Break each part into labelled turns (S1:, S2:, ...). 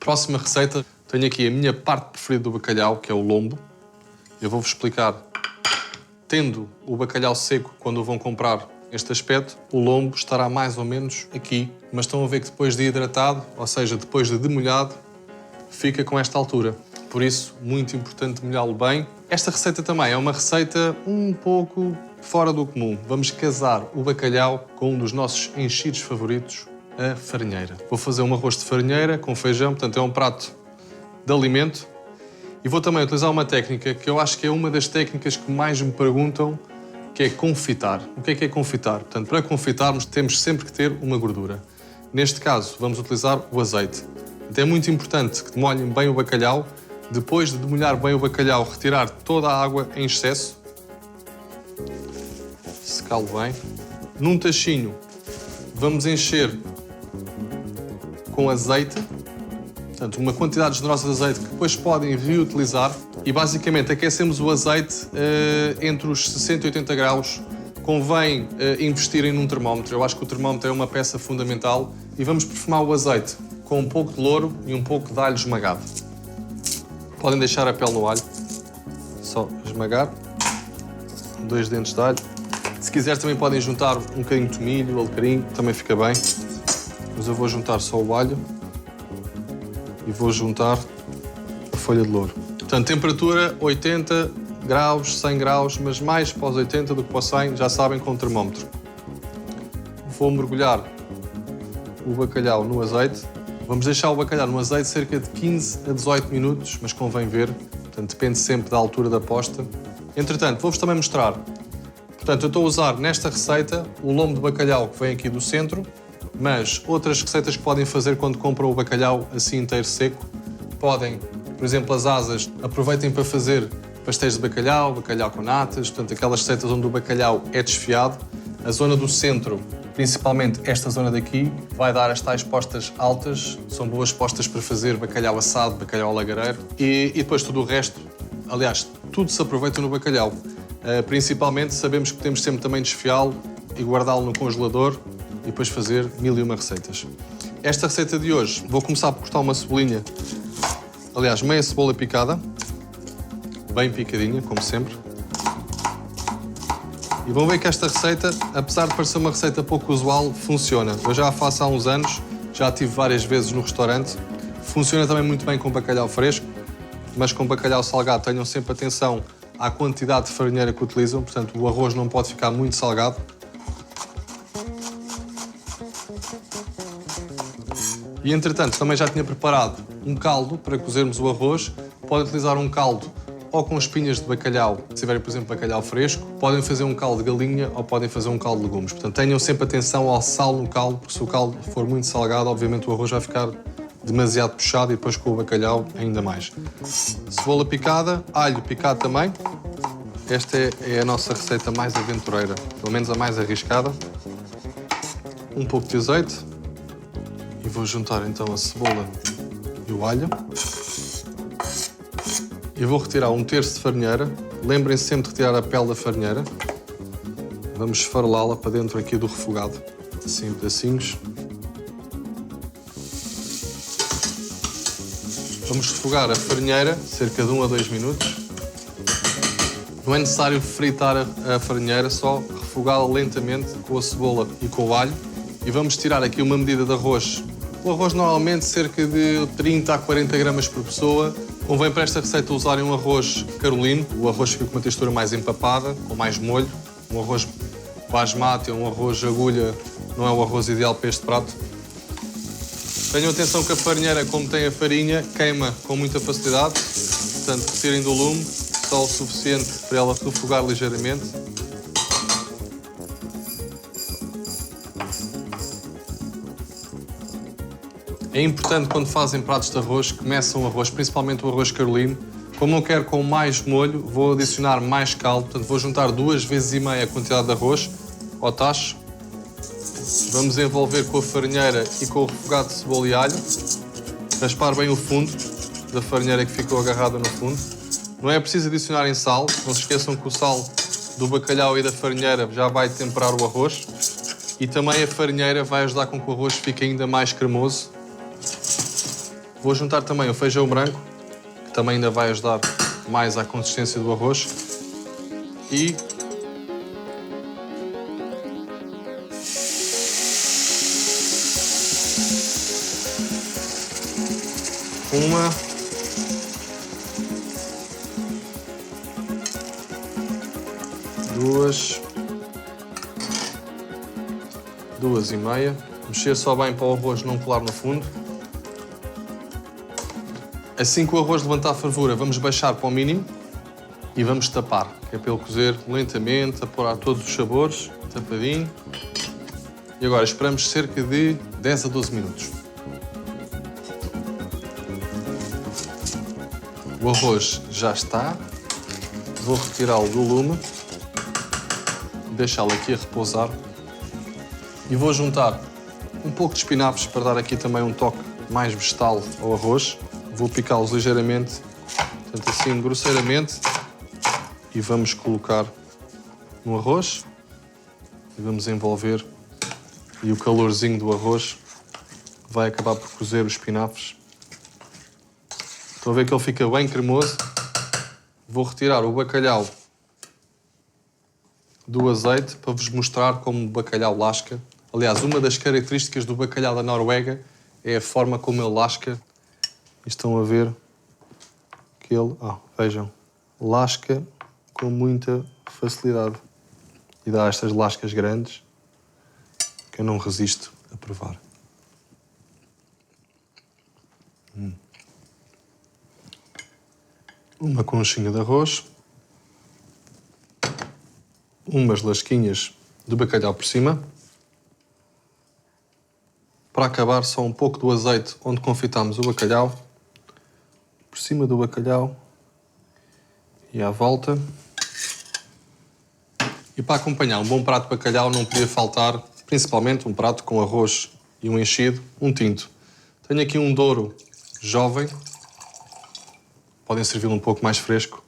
S1: Próxima receita, tenho aqui a minha parte preferida do bacalhau, que é o lombo. Eu vou-vos explicar. Tendo o bacalhau seco, quando o vão comprar este aspecto, o lombo estará mais ou menos aqui, mas estão a ver que depois de hidratado, ou seja, depois de demolhado, fica com esta altura. Por isso, muito importante molhá-lo bem. Esta receita também é uma receita um pouco fora do comum. Vamos casar o bacalhau com um dos nossos enchidos favoritos, a farinheira. Vou fazer um arroz de farinheira com feijão, portanto é um prato de alimento. E vou também utilizar uma técnica que eu acho que é uma das técnicas que mais me perguntam, que é confitar. O que é confitar? Portanto, para confitarmos temos sempre que ter uma gordura. Neste caso, vamos utilizar o azeite. Então, é muito importante que molhem bem o bacalhau. Depois de demolhar bem o bacalhau, retirar toda a água em excesso. Secá-lo bem. Num tachinho, vamos encher com azeite. Portanto, uma quantidade generosa de azeite que depois podem reutilizar. E basicamente aquecemos o azeite entre os 60 e 80 graus. Convém investirem num termómetro. Eu acho que o termómetro é uma peça fundamental. E vamos perfumar o azeite com um pouco de louro e um pouco de alho esmagado. Podem deixar a pele no alho. Só esmagar. 2 dentes de alho. Se quiser também podem juntar um bocadinho de tomilho, alecrim, também fica bem. Mas eu vou juntar só o alho. E vou juntar a folha de louro. Portanto, temperatura 80 graus, 100 graus, mas mais para os 80 do que para os 100, já sabem, com o termómetro. Vou mergulhar o bacalhau no azeite. Vamos deixar o bacalhau no azeite cerca de 15 a 18 minutos, mas convém ver. Portanto, depende sempre da altura da posta. Entretanto, vou-vos também mostrar. Portanto, eu estou a usar nesta receita o lombo de bacalhau que vem aqui do centro, mas outras receitas que podem fazer quando compram o bacalhau assim inteiro seco, podem, por exemplo, as asas, aproveitem para fazer pastéis de bacalhau, bacalhau com natas, portanto, aquelas receitas onde o bacalhau é desfiado. A zona do centro, principalmente esta zona daqui, vai dar as tais postas altas, são boas postas para fazer bacalhau assado, bacalhau ao lagareiro e depois tudo o resto, aliás, tudo se aproveita no bacalhau. Principalmente sabemos que podemos sempre também desfiá-lo e guardá-lo no congelador e depois fazer 1001 receitas. Esta receita de hoje, vou começar por cortar uma cebolinha, aliás, meia cebola picada, bem picadinha, como sempre. E vão ver que esta receita, apesar de parecer uma receita pouco usual, funciona. Eu já a faço há uns anos, já a tive várias vezes no restaurante. Funciona também muito bem com bacalhau fresco, mas com bacalhau salgado tenham sempre atenção à quantidade de farinheira que utilizam, portanto o arroz não pode ficar muito salgado. E entretanto também já tinha preparado um caldo para cozermos o arroz. Podem utilizar um caldo ou com espinhas de bacalhau, se tiverem, por exemplo, bacalhau fresco. Podem fazer um caldo de galinha ou podem fazer um caldo de legumes. Portanto, tenham sempre atenção ao sal no caldo, porque se o caldo for muito salgado, obviamente o arroz vai ficar demasiado puxado e depois com o bacalhau ainda mais. Cebola picada, alho picado também. Esta é a nossa receita mais aventureira, pelo menos a mais arriscada. Um pouco de azeite. E vou juntar então a cebola e o alho. E vou retirar 1/3 de farinheira. Lembrem-se sempre de retirar a pele da farinheira. Vamos esfarelá-la para dentro aqui do refogado, assim em pedacinhos. Vamos refogar a farinheira cerca de 1 a 2 minutos. Não é necessário fritar a farinheira, só refogá-la lentamente com a cebola e com o alho. E vamos tirar aqui uma medida de arroz. O arroz normalmente cerca de 30 a 40 gramas por pessoa. Convém para esta receita usarem um arroz carolino. O arroz fica com uma textura mais empapada, com mais molho. Um arroz basmati ou um arroz agulha não é o arroz ideal para este prato. Tenham atenção que a farinheira, como tem a farinha, queima com muita facilidade. Portanto, retirem do lume só o suficiente para ela refogar ligeiramente. É importante, quando fazem pratos de arroz, que meçam o arroz, principalmente o arroz carolino. Como eu quero com mais molho, vou adicionar mais caldo. Portanto, vou juntar 2,5 vezes a quantidade de arroz ao tacho. Vamos envolver com a farinheira e com o refogado de cebola e alho. Raspar bem o fundo da farinheira que ficou agarrada no fundo. Não é preciso adicionarem sal. Não se esqueçam que o sal do bacalhau e da farinheira já vai temperar o arroz. E também a farinheira vai ajudar com que o arroz fique ainda mais cremoso. Vou juntar também o feijão branco, que também ainda vai ajudar mais à consistência do arroz. E uma, duas e meia. Mexer só bem para o arroz não colar no fundo. Assim que o arroz levantar a fervura, vamos baixar para o mínimo e vamos tapar, que é para ele cozer lentamente, apurar todos os sabores, tapadinho. E agora esperamos cerca de 10 a 12 minutos. O arroz já está. Vou retirá-lo do lume, deixá-lo aqui a repousar e vou juntar um pouco de espinafres para dar aqui também um toque mais vegetal ao arroz. Vou picá-los ligeiramente, portanto assim grosseiramente, e vamos colocar no arroz e vamos envolver, e o calorzinho do arroz vai acabar por cozer os espinafres. Estão a ver que ele fica bem cremoso. Vou retirar o bacalhau do azeite para vos mostrar como o bacalhau lasca. Aliás, uma das características do bacalhau da Noruega é a forma como ele lasca. E estão a ver que ele, vejam, lasca com muita facilidade. E dá estas lascas grandes que eu não resisto a provar. Uma conchinha de arroz, umas lasquinhas de bacalhau por cima. Para acabar, só um pouco do azeite onde confitámos o bacalhau, por cima do bacalhau e à volta. E para acompanhar um bom prato de bacalhau não podia faltar, principalmente um prato com arroz e um enchido, um tinto. Tenho aqui um Douro jovem. Podem servi-lo um pouco mais fresco,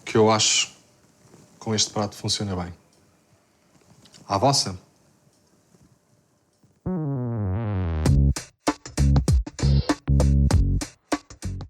S1: que eu acho que com este prato funciona bem. À vossa!